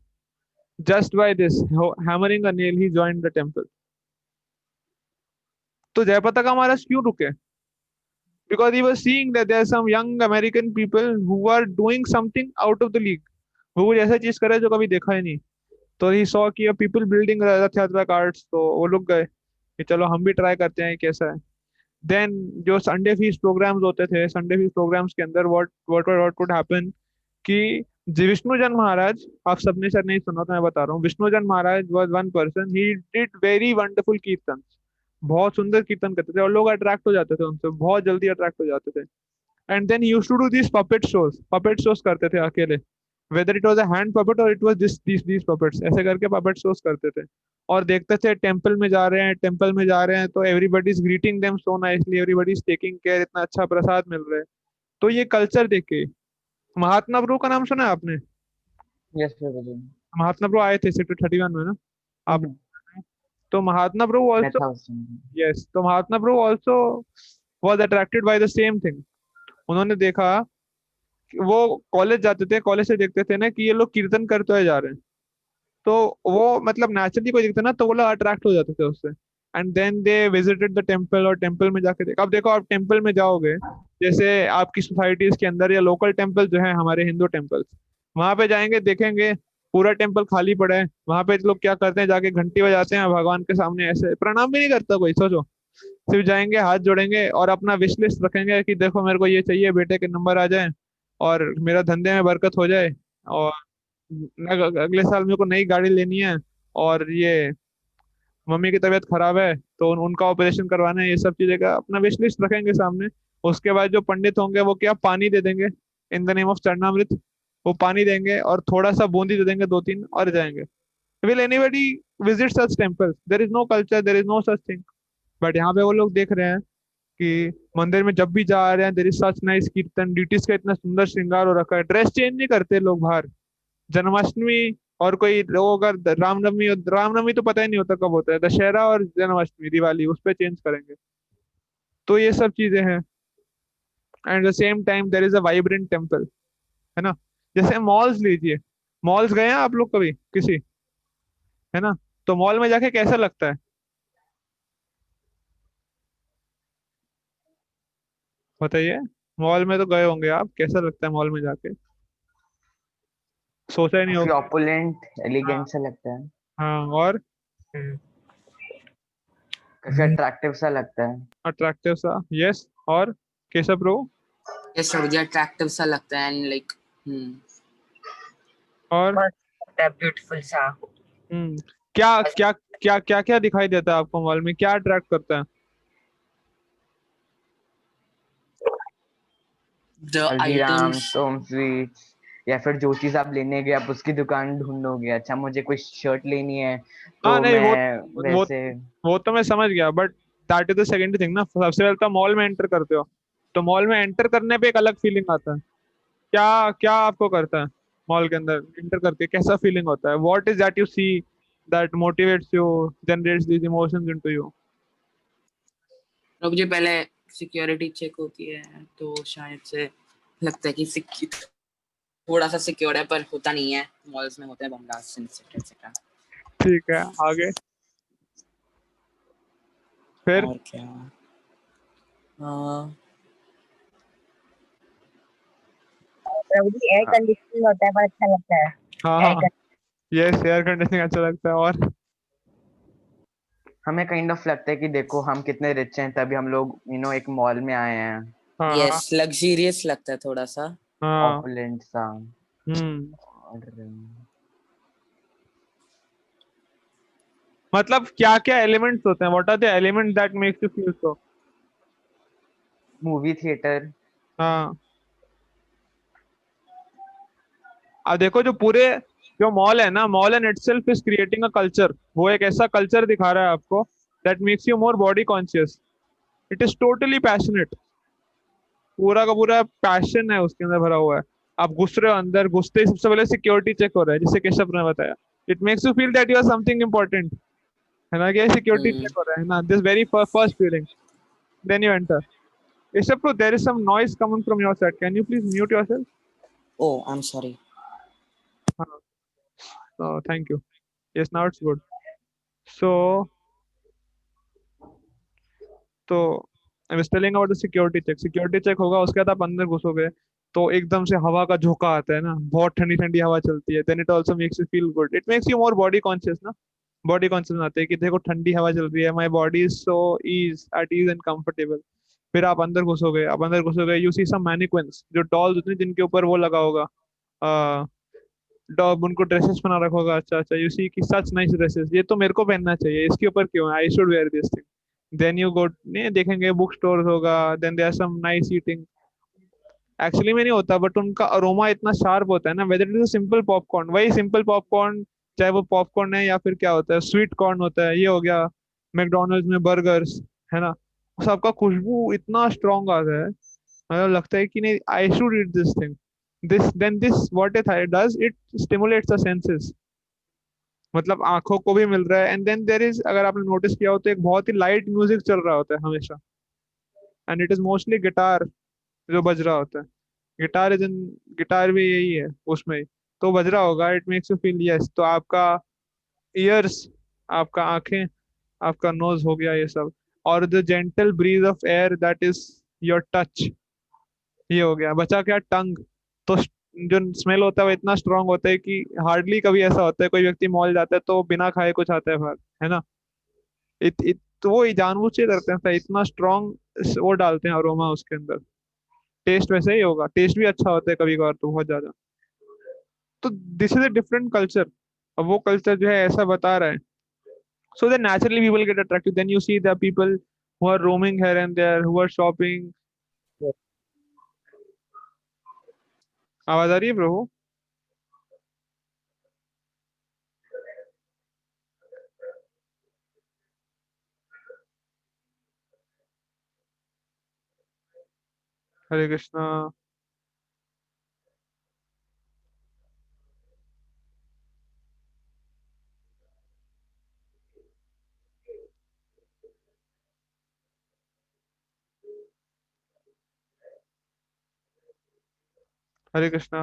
Just by this hammering a nail, he joined the temple. तो जयपताका महाराज क्यों रुके? Because he was seeing that there are some young American people who are doing something out of the league. वो कुछ ऐसा चीज करे जो कभी देखा ही नहीं। तो ही सॉ कि पीपल बिल्डिंग रथ यात्रा कार्ड्स, तो वो लोग गए कि चलो हम भी ट्राई करते हैं कैसा है। देन जो संडे फीस्ट प्रोग्राम्स होते थे, संडे फीस्ट प्रोग्राम्स के अंदर व्हाट वुड हैपन कि विष्णुजन महाराज, आप सबने शायद नहीं सुना तो मैं बता रहा हूँ, Vishnujana Maharaj was one person, he did very wonderful kirtan, बहुत सुंदर कीर्तन करते थे और लोग अट्रैक्ट हो जाते थे उनसे, बहुत जल्दी अट्रैक्ट हो जाते थे। And then used to do this puppet shows करते थे अकेले, whether it was a hand puppet और इट वाज दिस पपेट्स, ऐसे करके पपेट शोज करते थे। और देखते थे टेम्पल में जा रहे हैं, टेम्पल में जा रहे हैं तो everybody is greeting them so nicely, everybody is taking care, इतना अच्छा प्रसाद मिल रहा है। तो ये कल्चर देख के महात्मा प्रभु का नाम सुना है आपने? यस प्रभु। महात्मा प्रभु आए थे सेक्टर 31 में ना, आप? तो महात्मा प्रभु मैं ऑल्सो, था उस समय। यस, तो Mahatma Prabhu also was attracted by the same thing. उन्होंने देखा कि वो कॉलेज जाते थे, कॉलेज से देखते थे ना कि ये लोग कीर्तन करते हुए जा रहे हैं, तो वो मतलब नेचुरली कोई दिखता ना तो वो लोग अट्रैक्ट हो जाते थे उससे। And then they visited the temple, और टेम्पल में जाके देखा। अब देखो आप टेम्पल में जाओगे, जैसे आपकी सोसाइटीज के अंदर या लोकल टेम्पल जो है हमारे हिंदू टेम्पल, वहां पे जाएंगे देखेंगे पूरा टेम्पल खाली पड़ा है। वहां पे लोग क्या करते हैं, जाके घंटी बजाते हैं भगवान के सामने, ऐसे प्रणाम भी नहीं करता कोई, सोचो। सिर्फ जाएंगे, हाथ जोड़ेंगे और अपना विश लिस्ट रखेंगे कि देखो मेरे को ये चाहिए, बेटे के नंबर आ जाए और मेरा धंधे में बरकत हो जाए, और अगले साल मेरे को नई गाड़ी लेनी है, और ये मम्मी की तबीयत खराब है तो उनका ऑपरेशन करवाना है, ये सब चीजें का अपना विश लिस्ट रखेंगे सामने। उसके बाद जो पंडित होंगे वो क्या पानी दे देंगे, इन द नेम ऑफ चरणामृत, वो पानी देंगे और थोड़ा सा बूंदी दे देंगे, दो तीन, और जाएंगे। Will anybody visit such temple? There is no culture, there is no such thing. But यहाँ पे वो लोग देख रहे हैं कि मंदिर में जब भी जा रहे हैं देर इज सच नाइस कीर्तन, ड्यूटीज का इतना सुंदर श्रृंगार हो रखा है, ड्रेस चेंज नहीं करते लोग बाहर। जन्माष्टमी और कोई लोग अगर रामनवमी, रामनवमी तो पता ही नहीं होता कब होता है, दशहरा और जन्माष्टमी दिवाली उस पे चेंज करेंगे। तो ये सब चीजें हैं। And the same time there is a vibrant temple, है ना? जैसे मॉल्स लीजिए, मॉल्स गए हैं आप लोग कभी किसी, है ना? तो मॉल में जाके कैसा लगता है, बताइए? मॉल में तो गए होंगे आप, कैसा लगता है मॉल में जाके? सोचा ही नहीं काफी होगा। ऑपुलेंट हाँ। एलिगेंट सा लगता है। हाँ, और काफी अट्रैक्टिव सा लगता है। अट्रैक्टिव सा, यस। और केशव ब्रो? यस प्रभु जी, अट्रैक्टिव सा लगता है एंड लाइक और ब्यूटीफुल सा। हम्म क्या क्या क्या क्या क्या दिखाई देता है आपको मॉल में, क्या अट्रैक्ट करता है? The Haldiram, items. Some sweets, या फिर जो चीज आप लेने गए आप उसकी दुकान ढूंढोगे। अच्छा मुझे कोई शर्ट लेनी है हाँ, तो नहीं, वो मैं वो वैसे। वो तो मैं समझ गया, but that is the second thing ना। सबसे पहले तो मॉल में एंटर करते हो, तो मॉल में एंटर करने पे एक अलग फीलिंग आता है। क्या क्या आपको करता है मॉल के अंदर एंटर करके, कैसा फीलिंग होता है? What is that you see that motivates you, generates these emotions into you? Prabhu ji पहले सिक्योरिटी चेक होती है, तो शायद से लगता है कि थोड़ा सा सिक्योर है, पर होता नहीं है। मॉल्स में होते हैं बमब्लास्ट एक्सेट्रा। ठीक है, आगे फिर? और क्या? हाँ। प्रभु जी एयर कंडीशनिंग होता है पर अच्छा लगता है। हाँ एयर हाँ, यस, एयर कंडीशनिंग अच्छा लगता है। और हमें काइंड ऑफ लगता है कि देखो हम कितने रिच हैं तभी हम लोग एक मॉल में आए हैं। हाँ हाँ यस, लग्जरियस लगता है थोड़ा सा। हाँ। ऑपुलेंट सा। हम्म और मतलब क्या क्या एलिमेंट्स होते हैं, what are the elements that makes you feel so? Movie theatre. हाँ, अब देखो जो मॉल है ना, mall in itself is creating a culture. वो एक ऐसा कल्चर दिखा रहा है आपको that makes you more body conscious. It is totally passionate, पूरा का पूरा पैशन है उसके अंदर भरा हुआ है। आप घुस रहे हो अंदर, घुसते ही सबसे पहले सिक्योरिटी चेक हो रहा है, जिससे केशव ने बताया। It makes you feel that you are something important, है ना? क्या सिक्योरिटी चेक हो रहा है ना, this very first feeling, then you enter. Keshav bro, there is some noise coming from your side, can you please mute yourself? Oh, I am sorry. हाँ, thank you. Yes, now it's good. So तो I was telling about the security check. Security check होगा, उसके बाद आप अंदर घुसोगे तो एकदम से हवा का झोंका आता है ना, बहुत ठंडी ठंडी हवा चलती है। Then it also makes you feel good, it makes you more body conscious ना। बॉडी कॉन्शियस आते हैं कि देखो ठंडी हवा चल रही है, my body is so ease at ease and comfortable. फिर आप अंदर घुसोगे, यू सी सम मैनिक्विन्स, जो डॉल्स होते हैं जिनके ऊपर वो लगा होगा, डॉग, उनको ड्रेसेस बना रखा होगा। अच्छा अच्छा, यू सी कि सच नाइस ड्रेसेस, ये तो मेरे को पहनना चाहिए, इसके ऊपर क्यों, I should wear this thing. Then you go, नहीं देखेंगे बुक स्टोर होगा, then there some nice eating. Actually में नहीं होता, बट उनका अरोमा इतना शार्प होता है ना, whether it is simple popcorn, वही सिंपल पॉपकॉर्न, चाहे वो पॉपकॉर्न है या फिर क्या होता है, स्वीट कॉर्न होता है, ये हो गया मैकडोनल्ड्स में बर्गर्स, है ना, सबका खुशबू इतना स्ट्रांग आता है, मतलब लगता है कि नहीं I should eat this thing. This what it does, it stimulates the senses, मतलब आंखों को भी मिल रहा है। एंड देन देर इज, अगर आपने नोटिस किया हो तो एक बहुत ही लाइट म्यूजिक चल रहा होता है हमेशा, and it is mostly guitar जो बज रहा होता है। गिटार इज इन, गिटार भी यही है उसमें ही, तो बज रहा होगा, it makes you feel yes, तो आपका ईयर्स, आपका आंखें, आपका नोज हो गया ये सब, और the gentle breeze of air that is your touch, ये हो गया। बचा क्या, टंग, तो जो स्मेल होता है वो इतना स्ट्रांग होता है कि हार्डली कभी ऐसा होता है कोई व्यक्ति मॉल जाता है तो बिना खाए कुछ आता है बाहर, है ना। तो वो जानबूझ से करते हैं, इतना स्ट्रांग वो डालते हैं अरोमा उसके अंदर। टेस्ट वैसे ही होगा, टेस्ट भी अच्छा होता है कभी कभार तो बहुत ज्यादा। तो this is a different culture, अब वो कल्चर जो है ऐसा बता रहा है, so then naturally people get attracted, then you see the people who are roaming here and there, who are shopping। आवाज आ रही है ब्रो? हरे कृष्णा। हरे कृष्णा।